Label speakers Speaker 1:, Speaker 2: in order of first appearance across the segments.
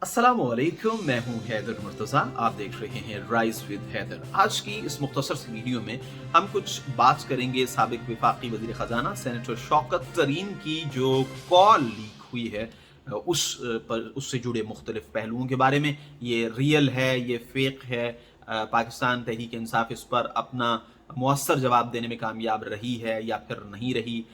Speaker 1: अस्सलामुअलैकुम, मैं हूं हैदर मुर्तज़ा। आप देख रहे हैं राइज विद हैदर। आज की इस मुख्तसर सी वीडियो में हम कुछ बात करेंगे साबिक वफाकी वज़ीर ख़जाना सेनेटर शौकत तरीन की जो कॉल लीक हुई है उससे जुड़े मुख्तलिफ पहलुओं के बारे में। ये रियल है, ये फेक है, पाकिस्तान तहरीक इंसाफ इस पर अपना मुअस्सर जवाब देने में कामयाब रही है या फिर नहीं रही।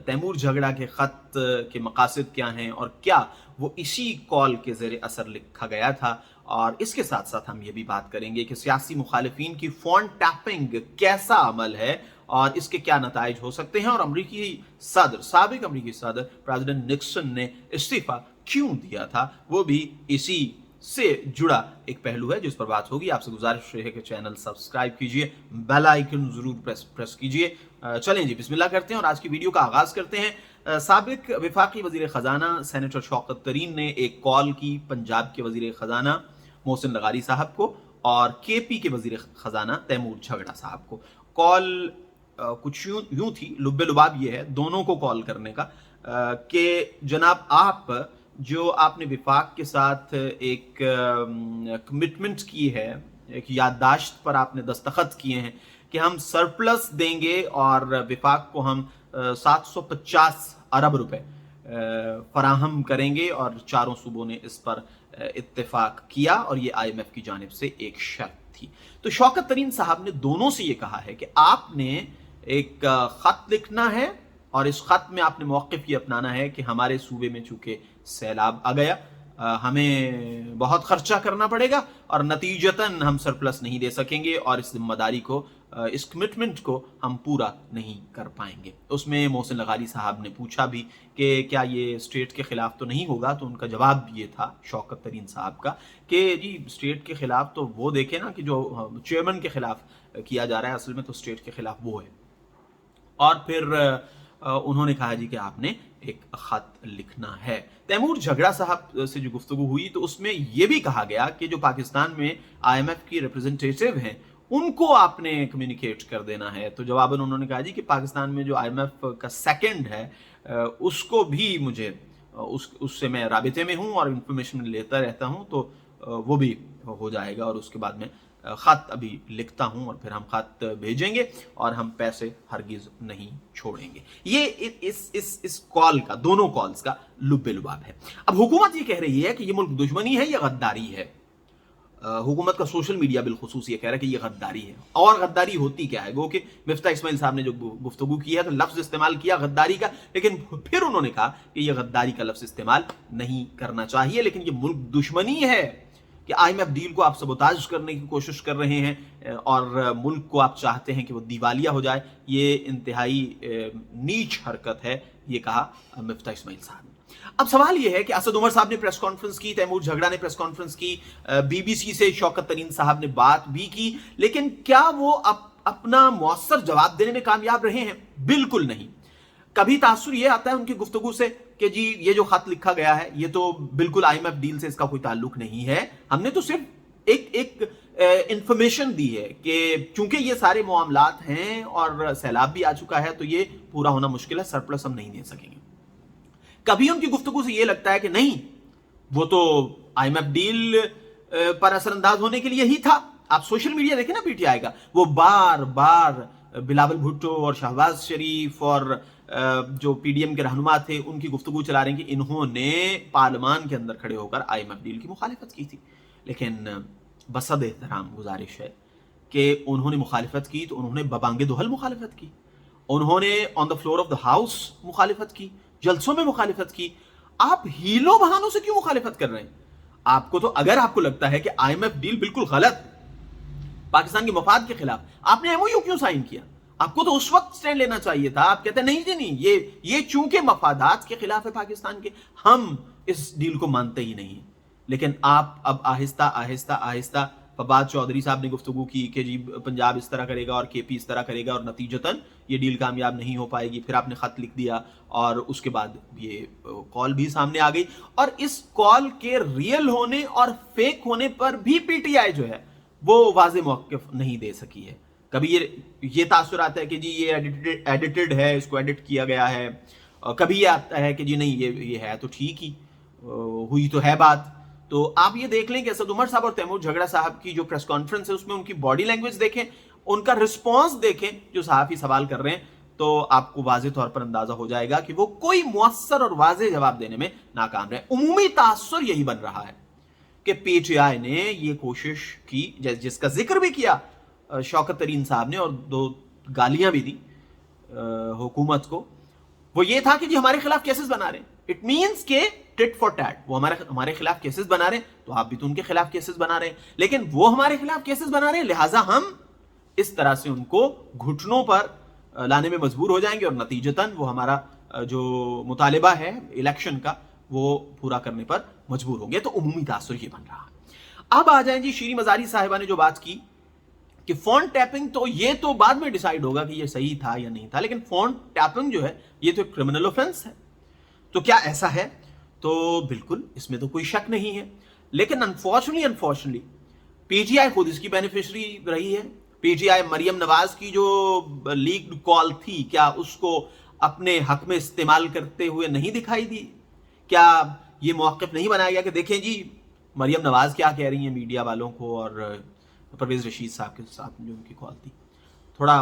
Speaker 1: तैमूर झगड़ा के ख़त के मकासद क्या हैं और क्या वो इसी कॉल के ज़ेर असर लिखा गया था। और इसके साथ साथ हम ये भी बात करेंगे कि सियासी मुखालिफिन की फ़ोन टैपिंग कैसा अमल है और इसके क्या नताइज हो सकते हैं, और साबिक अमरीकी सदर प्रेसिडेंट निक्सन ने इस्तीफ़ा क्यों दिया था, वो भी इसी से जुड़ा एक पहलू है जिस पर बात होगी। आपसे गुजारिश है कि चैनल सब्सक्राइब कीजिए, बेल आइकन जरूर प्रेस कीजिए। चलें जी, बिस्मिल्लाह करते हैं और आज की वीडियो का आगाज करते हैं। साबिक वफाकी वजीर खजाना सेनेटर शौकत तरीन ने एक कॉल की पंजाब के वजीर खजाना मोहसिन लगारी साहब को और केपी के वजीर खजाना तैमूर झगड़ा साहब को। कॉल कुछ यूं थी, लुब्बे लुबाब ये है दोनों को कॉल करने का कि जनाब आप जो आपने विफाक के साथ एक कमिटमेंट की है, एक याददाश्त पर आपने दस्तखत किए हैं कि हम सरप्लस देंगे और विफाक को हम 750 अरब रुपए फराहम करेंगे, और चारों सूबों ने इस पर इत्तेफाक किया और ये IMF की जानिब से एक शर्त थी। तो शौकत तरीन साहब ने दोनों से ये कहा है कि आपने एक खत लिखना है और इस खत में आपने मौक़िफ़ ये अपनाना है कि हमारे सूबे में चूंकि सैलाब आ गया, हमें बहुत खर्चा करना पड़ेगा और नतीजतन हम सरप्लस नहीं दे सकेंगे और इस जिम्मेदारी को, इस कमिटमेंट को हम पूरा नहीं कर पाएंगे। उसमें मोहसिन लगारी साहब ने पूछा भी कि क्या ये स्टेट के खिलाफ तो नहीं होगा, तो उनका जवाब ये था शौकत तरीन साहब का कि जी स्टेट के खिलाफ तो वो देखे ना कि जो चेयरमैन के खिलाफ किया जा रहा है, असल में तो स्टेट के खिलाफ वो है। और फिर उन्होंने कहा जी कि आपने एक खत लिखना है। तैमूर झगड़ा साहब से जो गुफ्तगू हुई तो उसमें यह भी कहा गया कि जो पाकिस्तान में IMF की रिप्रेजेंटेटिव हैं उनको आपने कम्युनिकेट कर देना है। तो जवाबन उन्होंने कहा जी कि पाकिस्तान में जो IMF का सेकंड है उसको भी मुझे उससे मैं राबिते में हूँ और इंफॉर्मेशन लेता रहता हूँ, तो वो भी हो जाएगा और उसके बाद में खत अभी लिखता हूं और फिर हम खत भेजेंगे और हम पैसे हरगिज नहीं छोड़ेंगे। ये इस कॉल का, दोनों कॉल्स का लुब्बे लुबाब है। अब हुकूमत ये कह रही है कि ये मुल्क दुश्मनी है, ये गद्दारी है। हुकूमत का सोशल मीडिया बिलखुसूस ये कह रहा है कि ये गद्दारी है। और गद्दारी होती क्या है? गो कि मिफ्ता इस्माइल साहब ने जो गुफ्तगू की है तो लफ्ज इस्तेमाल किया गद्दारी का, लेकिन फिर उन्होंने कहा कि यह गद्दारी का लफ्ज इस्तेमाल नहीं करना चाहिए, लेकिन ये मुल्क दुश्मनी है कि IMF डील को आप सबोताज करने की कोशिश कर रहे हैं और मुल्क को आप चाहते हैं कि वो दिवालिया हो जाए। ये इंतहाई नीच हरकत है, ये कहा मिफ्ता इस्माइल साहब ने। अब सवाल यह है कि असद उमर साहब ने प्रेस कॉन्फ्रेंस की, तैमूर झगड़ा ने प्रेस कॉन्फ्रेंस की, BBC से शौकत तरीन साहब ने बात भी की, लेकिन क्या वो अपना मुअस्सर जवाब देने में कामयाब रहे हैं? बिल्कुल नहीं। कभी तासुर यह आता है उनकी गुफ्तगू से कि जी ये जो खत लिखा गया है ये तो बिल्कुल IMF डील से इसका कोई ताल्लुक नहीं है, हमने तो सिर्फ एक इंफॉर्मेशन दी है कि चूंकि ये सारे मामलात हैं और सैलाब भी आ चुका है तो ये पूरा होना मुश्किल है, सरप्लस हम नहीं दे सकेंगे। कभी उनकी गुफ्तगू से ये लगता है कि नहीं, वो तो IMF डील पर असरअंदाज होने के लिए ही था। आप सोशल मीडिया देखें ना PTI का, वो बार बार बिलावल भुट्टो और शहबाज शरीफ और जो PDM के रहनुमा थे उनकी गुफ्तगू चला रहे हैं कि इन्होंने पार्लियामान के अंदर खड़े होकर IMF डील की मुखालिफत की थी। लेकिन बसद एहतराम गुजारिश है कि उन्होंने मुखालिफत की तो उन्होंने बबांगे दुहल मुखालिफत की, उन्होंने on the floor of the house मुखालिफत की, जलसों में मुखालिफत की। आप हीलो बहानों से क्यों मुखालिफत कर रहे हैं? आपको तो, अगर आपको लगता है कि IMF डील बिल्कुल गलत, पाकिस्तान के मफाद के खिलाफ, आपने MOU क्यों साइन किया? आपको तो उस वक्त स्टैंड लेना चाहिए था। आप कहते नहीं जी नहीं, ये चूंकि मफादात के खिलाफ है पाकिस्तान के, हम इस डील को मानते ही नहीं। लेकिन आप अब आहिस्ता आहिस्ता आहिस्ता, फवाद चौधरी साहब ने गुफ्तगू की कि जी पंजाब इस तरह करेगा और KP इस तरह करेगा और नतीजतन ये डील कामयाब नहीं हो पाएगी। फिर आपने खत लिख दिया और उसके बाद ये कॉल भी सामने आ गई, और इस कॉल के रियल होने और फेक होने पर भी PTI जो है वो वाज़े मौक़िफ़ नहीं दे सकी है। कभी ये तासुर आता है कि जी ये एडिटेड है, इसको एडिट किया गया है, कभी ये आता है कि जी नहीं ये है तो ठीक ही हुई तो है बात, تو آپ یہ دیکھ لیں کہ اسد عمر صاحب اور تیمور جھگڑا صاحب کی جو پریس کانفرنس ہے اس میں ان کی باڈی لینگویج دیکھیں، ان کا رسپانس دیکھیں جو صحافی سوال کر رہے ہیں، تو آپ کو واضح طور پر اندازہ ہو جائے گا کہ وہ کوئی مؤثر اور واضح جواب دینے میں ناکام رہے۔ عمومی تاثر یہی بن رہا ہے کہ پی ٹی آئی نے یہ کوشش کی، جس کا ذکر بھی کیا شوکت ترین صاحب نے، اور 2 گالیاں بھی دی حکومت کو، وہ یہ تھا کہ جی ہمارے خلاف کیسز بنا رہے ہیں، اٹ مینس کہ ٹٹ فار ٹیٹ، وہ ہمارے خلاف کیسز بنا رہے ہیں تو آپ بھی تو ان کے خلاف کیسز بنا رہے ہیں، لیکن وہ ہمارے خلاف کیسز بنا رہے ہیں لہٰذا ہم اس طرح سے ان کو گھٹنوں پر لانے میں مجبور ہو جائیں گے، اور نتیجتاً وہ ہمارا جو مطالبہ ہے الیکشن کا وہ پورا کرنے پر مجبور ہوں گے۔ تو عمومی تاثر یہ بن رہا ہے۔ اب آ جائیں جی شیریں مزاری صاحبہ نے جو بات کی کہ فونٹ ٹیپنگ، تو یہ تو بعد میں ڈیسائیڈ ہوگا کہ یہ صحیح تھا یا نہیں تھا، لیکن فونٹ ٹیپنگ جو ہے یہ تو ایک کرمنل اوفنس ہے، تو کیا ایسا ہے؟ تو بالکل اس میں تو کوئی شک نہیں ہے، لیکن انفارچونیٹلی پی ٹی آئی خود اس کی بینیفیشری رہی ہے۔ P T I Maryam Nawaz کی جو لیکڈ کال تھی، کیا اس کو اپنے حق میں استعمال کرتے ہوئے نہیں دکھائی دی؟ کیا یہ موقف نہیں بنایا گیا کہ دیکھیں جی مریم نواز کیا کہہ رہی ہیں میڈیا والوں کو، اور پرویز رشید صاحب کے ساتھ جو ان کی کال تھی؟ تھوڑا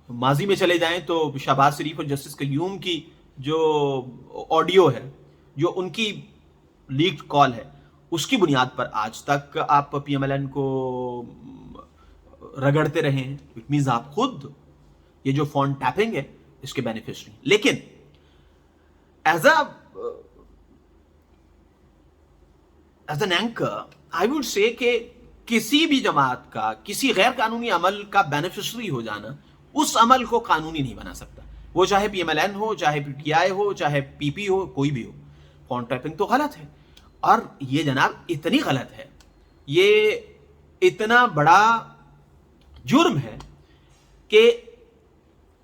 Speaker 1: ماضی میں چلے جائیں تو شہباز شریف اور جسٹس قیوم کی جو آڈیو ہے، جو ان کی لیکڈ کال ہے، اس کی بنیاد پر آج تک آپ پی ایم ایل این کو رگڑتے رہے ہیں، اٹ مینز آپ خود یہ جو فون ٹیپنگ ہے اس کے بینیفیشری۔ لیکن as an anchor I would say کہ کسی بھی جماعت کا کسی غیر قانونی عمل کا بینیفیشری ہو جانا اس عمل کو قانونی نہیں بنا سکتا، وہ چاہے پی ایم ایل این ہو، چاہے پی ٹی آئی ہو، چاہے پی پی ہو، کوئی بھی ہو۔ فون ٹیپنگ تو غلط ہے، اور یہ جناب اتنی غلط ہے، یہ اتنا بڑا جرم ہے کہ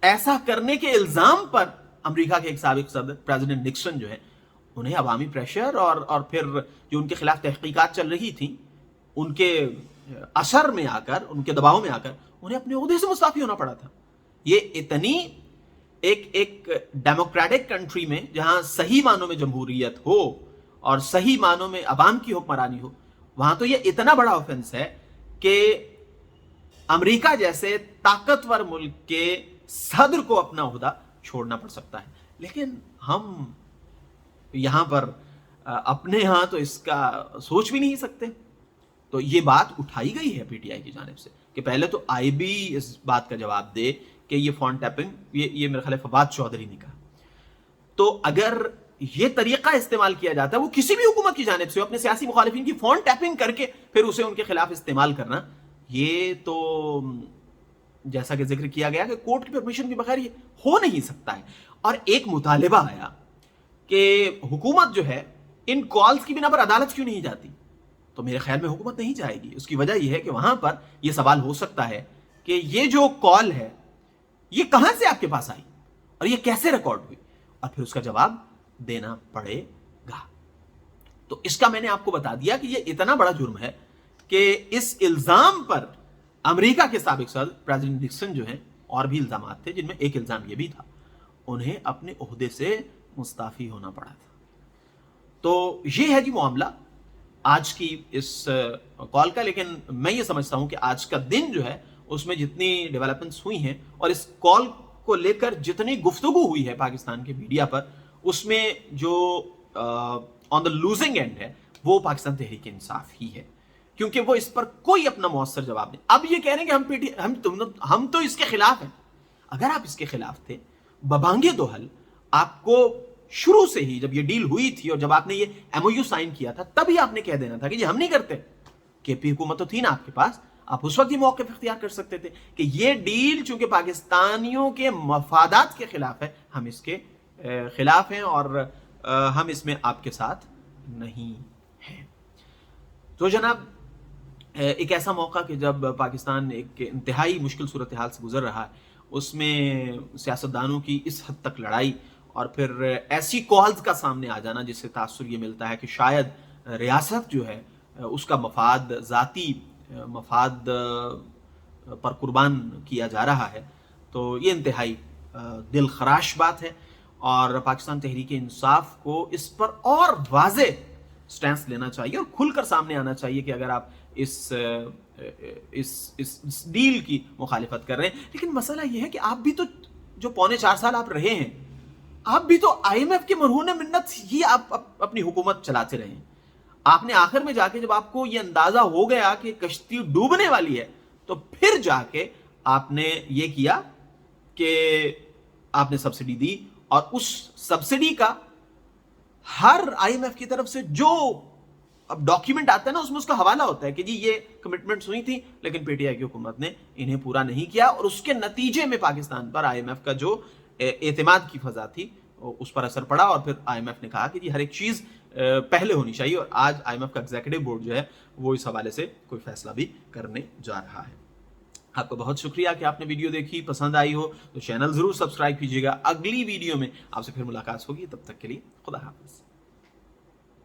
Speaker 1: ایسا کرنے کے الزام پر امریکہ کے ایک سابق صدر پریزیڈنٹ نکسن جو ہے، انہیں عوامی پریشر اور پھر جو ان کے خلاف تحقیقات چل رہی تھیں ان کے اثر میں آ کر، ان کے دباؤ میں آ کر انہیں اپنے عہدے سے مستعفی ہونا پڑا تھا۔ یہ اتنی ایک ڈیموکریٹک کنٹری میں جہاں صحیح معنوں میں جمہوریت ہو اور صحیح معنوں میں عوام کی حکمرانی ہو، وہاں تو یہ اتنا بڑا آفنس ہے کہ امریکہ جیسے طاقتور ملک کے صدر کو اپنا عہدہ چھوڑنا پڑ سکتا ہے، لیکن ہم یہاں پر اپنے ہاں تو اس کا سوچ بھی نہیں سکتے۔ تو یہ بات اٹھائی گئی ہے پی ٹی آئی کی جانب سے کہ پہلے تو آئی بی اس بات کا جواب دے کہ یہ فون ٹیپنگ، یہ میرے خیال فواد چودھری نے کہا، تو اگر یہ طریقہ استعمال کیا جاتا ہے وہ کسی بھی حکومت کی جانب سے، اپنے سیاسی مخالفین کی فون ٹیپنگ کر کے پھر اسے ان کے خلاف استعمال کرنا، یہ تو جیسا کہ ذکر کیا گیا کہ کورٹ کی پرمیشن کے بغیر یہ ہو نہیں سکتا ہے۔ اور ایک مطالبہ آیا کہ حکومت جو ہے ان کالز کی بنا پر عدالت کیوں نہیں جاتی؟ تو میرے خیال میں حکومت نہیں جائے گی۔ اس کی وجہ یہ ہے کہ وہاں پر یہ سوال ہو سکتا ہے کہ یہ جو کال ہے یہ کہاں سے آپ کے پاس آئی اور یہ کیسے ریکارڈ ہوئی، اور پھر اس کا جواب دینا پڑے گا۔ تو اس کا میں نے آپ کو بتا دیا کہ یہ اتنا بڑا جرم ہے کہ اس الزام پر امریکہ کے سابق صدر پریزیڈنٹ نکسن جو ہیں، اور بھی الزامات تھے جن میں ایک الزام یہ بھی تھا، انہیں اپنے عہدے سے مستعفی ہونا پڑا تھا۔ تو یہ ہے جی معاملہ آج کی اس کال کا۔ لیکن میں یہ سمجھتا ہوں کہ آج کا دن جو ہے اس میں جتنی ڈیولپمنٹس ہوئی ہیں اور اس کال کو لے کر جتنی گفتگو ہوئی ہے پاکستان کے میڈیا پر، اس میں جو آن دا لوزنگ اینڈ ہے وہ پاکستان تحریک انصاف ہی ہے، کیونکہ وہ اس پر کوئی اپنا مؤثر جواب نہیں۔ اب یہ کہہ رہے ہیں کہ ہم تو اس کے خلاف ہیں۔ اگر آپ اس کے خلاف تھے ببانگے دو حل، آپ کو شروع سے ہی جب یہ ڈیل ہوئی تھی اور جب آپ نے یہ ایم او یو سائن کیا تھا تب ہی آپ نے کہہ دینا تھا کہ جی ہم نہیں کرتے۔ کے پی حکومت تو تھی نا آپ کے پاس، آپ اس وقت یہ موقف اختیار کر سکتے تھے کہ یہ ڈیل چونکہ پاکستانیوں کے مفادات کے خلاف ہے، ہم اس کے خلاف ہیں اور ہم اس میں آپ کے ساتھ نہیں ہیں۔ تو جناب ایک ایسا موقع کہ جب پاکستان ایک انتہائی مشکل صورتحال سے گزر رہا ہے، اس میں سیاستدانوں کی اس حد تک لڑائی اور پھر ایسی کالز کا سامنے آ جانا جس سے تاثر یہ ملتا ہے کہ شاید ریاست جو ہے اس کا مفاد، ذاتی مفاد پر قربان کیا جا رہا ہے، تو یہ انتہائی دل خراش بات ہے، اور پاکستان تحریک انصاف کو اس پر اور واضح स्टैंस लेना चाहिए और खुलकर सामने आना चाहिए कि अगर आप इस डील की मुखालिफत कर रहे हैं। लेकिन मसला यह है कि आप भी तो जो 3.25 साल आप रहे हैं, आप भी तो IMF के मरहून मिन्नत ही आप अपनी हुकूमत चलाते रहे हैं। आपने आखिर में जाके जब आपको ये अंदाजा हो गया कि कश्ती डूबने वाली है, तो फिर जाके आपने ये किया कि आपने सब्सिडी दी, और उस सब्सिडी का हर IMF की तरफ से जो अब डॉक्यूमेंट आता है ना, उसमें उसका हवाला होता है कि जी ये कमिटमेंट्स हुई थी लेकिन PTI की हुकूमत ने इन्हें पूरा नहीं किया, और उसके नतीजे में पाकिस्तान पर IMF का जो एतमाद की फजा थी उस पर असर पड़ा। और फिर IMF ने कहा कि जी हर एक चीज पहले होनी चाहिए, और आज IMF का एग्जीक्यूटिव बोर्ड जो है वो इस हवाले से कोई फैसला भी करने जा रहा है। आपका बहुत शुक्रिया कि आपने वीडियो देखी, पसंद आई हो तो चैनल जरूर सब्सक्राइब कीजिएगा। अगली वीडियो में आपसे फिर मुलाकात होगी, तब तक के लिए खुदा हाफिज।